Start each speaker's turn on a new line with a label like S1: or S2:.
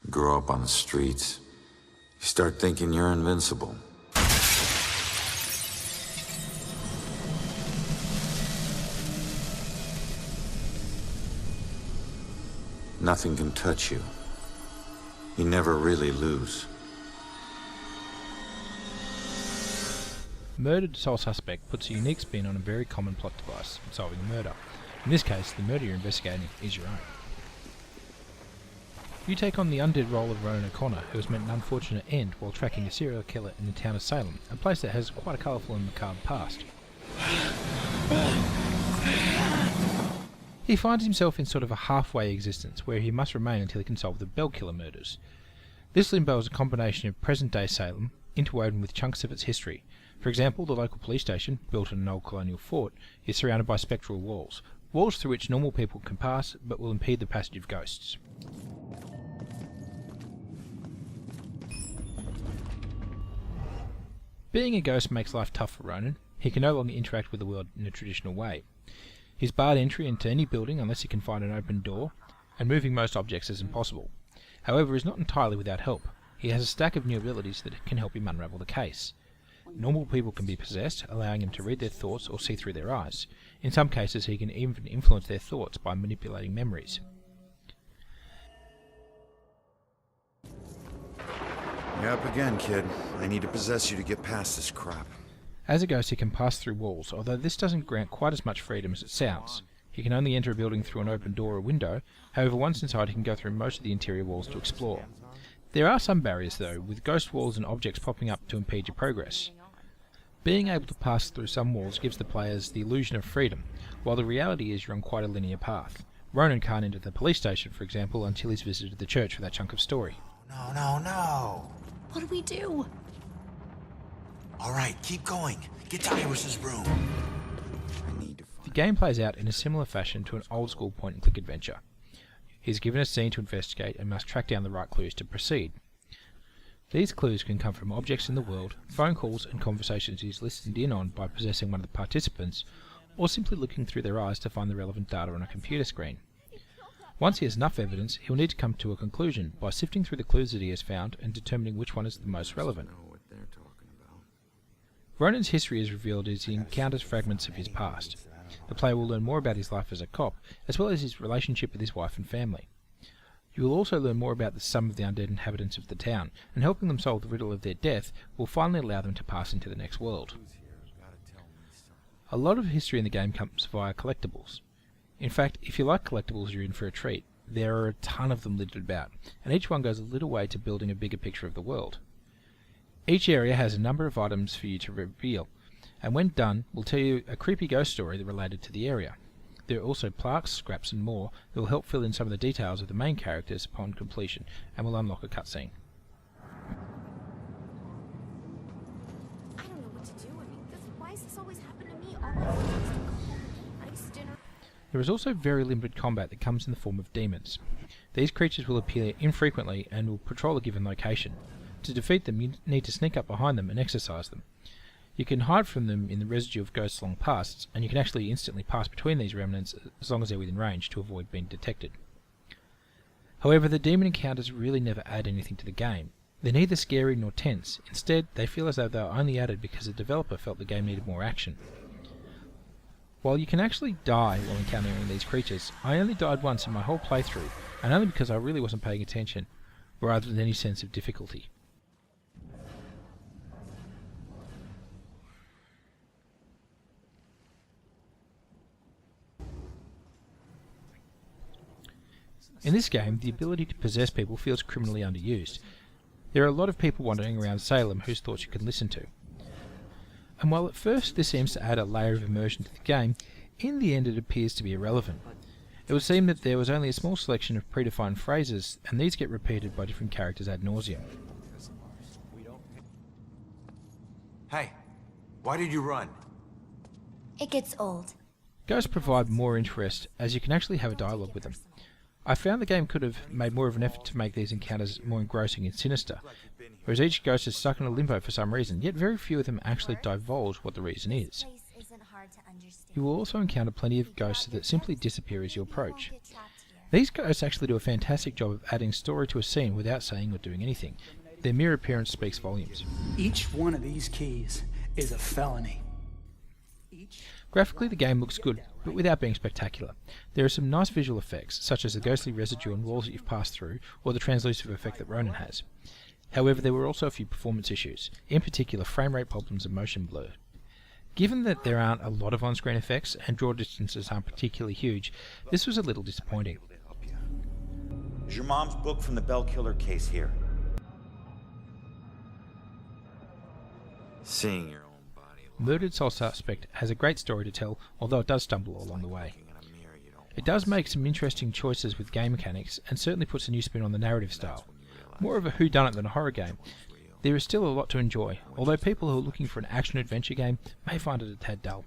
S1: Grow up on the streets. You start thinking you're invincible. Nothing can touch you. You never really lose.
S2: Murdered sole suspect puts a unique spin on a very common plot device, solving a murder. In this case, the murder you're investigating is your own. You take on the undead role of Ronan O'Connor, who has met an unfortunate end while tracking a serial killer in the town of Salem, a place that has quite a colourful and macabre past. He finds himself in sort of a halfway existence, where he must remain until he can solve the Bell Killer murders. This limbo is a combination of present-day Salem, interwoven with chunks of its history. For example, the local police station, built in an old colonial fort, is surrounded by spectral walls through which normal people can pass, but will impede the passage of ghosts. Being a ghost makes life tough for Ronan. He can no longer interact with the world in a traditional way. He's barred entry into any building unless he can find an open door, and moving most objects is impossible. However, he's not entirely without help. He has a stack of new abilities that can help him unravel the case. Normal people can be possessed, allowing him to read their thoughts or see through their eyes. In some cases, he can even influence their thoughts by manipulating memories.
S3: You're up again, kid. I need to possess you to get past this crap.
S2: As a ghost, he can pass through walls, although this doesn't grant quite as much freedom as it sounds. He can only enter a building through an open door or window. However, once inside, he can go through most of the interior walls to explore. There are some barriers, though, with ghost walls and objects popping up to impede your progress. Being able to pass through some walls gives the players the illusion of freedom, while the reality is you're on quite a linear path. Ronan can't enter the police station, for example, until he's visited the church for that chunk of story.
S3: No.
S4: What do we do?
S3: All right, keep going. Get to Iris's room.
S2: The game plays out in a similar fashion to an old-school point-and-click adventure. He's given a scene to investigate and must track down the right clues to proceed. These clues can come from objects in the world, phone calls and conversations he's listened in on by possessing one of the participants, or simply looking through their eyes to find the relevant data on a computer screen. Once he has enough evidence, he'll need to come to a conclusion by sifting through the clues that he has found and determining which one is the most relevant. Ronan's history is revealed as he encounters fragments of his past. The player will learn more about his life as a cop, as well as his relationship with his wife and family. You will also learn more about some of the undead inhabitants of the town, and helping them solve the riddle of their death will finally allow them to pass into the next world. A lot of history in the game comes via collectibles. In fact, if you like collectibles, you're in for a treat. There are a ton of them littered about, and each one goes a little way to building a bigger picture of the world. Each area has a number of items for you to reveal, and when done, will tell you a creepy ghost story related to the area. There are also plaques, scraps and more that will help fill in some of the details of the main characters upon completion, and will unlock a cutscene.
S4: I don't know what to do. Why does this always happen to me? All my friends used to go home and eat nice dinner.
S2: There is also very limited combat that comes in the form of demons. These creatures will appear infrequently and will patrol a given location. To defeat them, you need to sneak up behind them and exorcise them. You can hide from them in the residue of ghosts long pasts, and you can actually instantly pass between these remnants as long as they're within range to avoid being detected. However, the demon encounters really never add anything to the game. They're neither scary nor tense. Instead, they feel as though they were only added because the developer felt the game needed more action. While you can actually die while encountering these creatures, I only died once in my whole playthrough, and only because I really wasn't paying attention, rather than any sense of difficulty. In this game, the ability to possess people feels criminally underused. There are a lot of people wandering around Salem whose thoughts you can listen to. And while at first this seems to add a layer of immersion to the game, in the end it appears to be irrelevant. It would seem that there was only a small selection of predefined phrases, and these get repeated by different characters ad nauseum.
S3: Hey, why did you run?
S4: It gets old.
S2: Ghosts provide more interest, as you can actually have a dialogue with them. I found the game could have made more of an effort to make these encounters more engrossing and sinister, whereas each ghost is stuck in a limbo for some reason, yet very few of them actually divulge what the reason is. You will also encounter plenty of ghosts that simply disappear as you approach. These ghosts actually do a fantastic job of adding story to a scene without saying or doing anything. Their mere appearance speaks volumes.
S5: Each one of these keys is a felony.
S2: Graphically, the game looks good, but without being spectacular. There are some nice visual effects, such as the ghostly residue on walls that you've passed through, or the translucent effect that Ronan has. However, there were also a few performance issues, in particular frame rate problems and motion blur. Given that there aren't a lot of on-screen effects and draw distances aren't particularly huge, this was a little disappointing.
S3: Is your mom's book from the Bell Killer case here?
S1: Seeing your own body.
S2: Murdered Soul Suspect has a great story to tell, although it does stumble along the way. It does make some interesting choices with game mechanics, and certainly puts a new spin on the narrative style. More of a whodunit than a horror game. There is still a lot to enjoy, although people who are looking for an action-adventure game may find it a tad dull.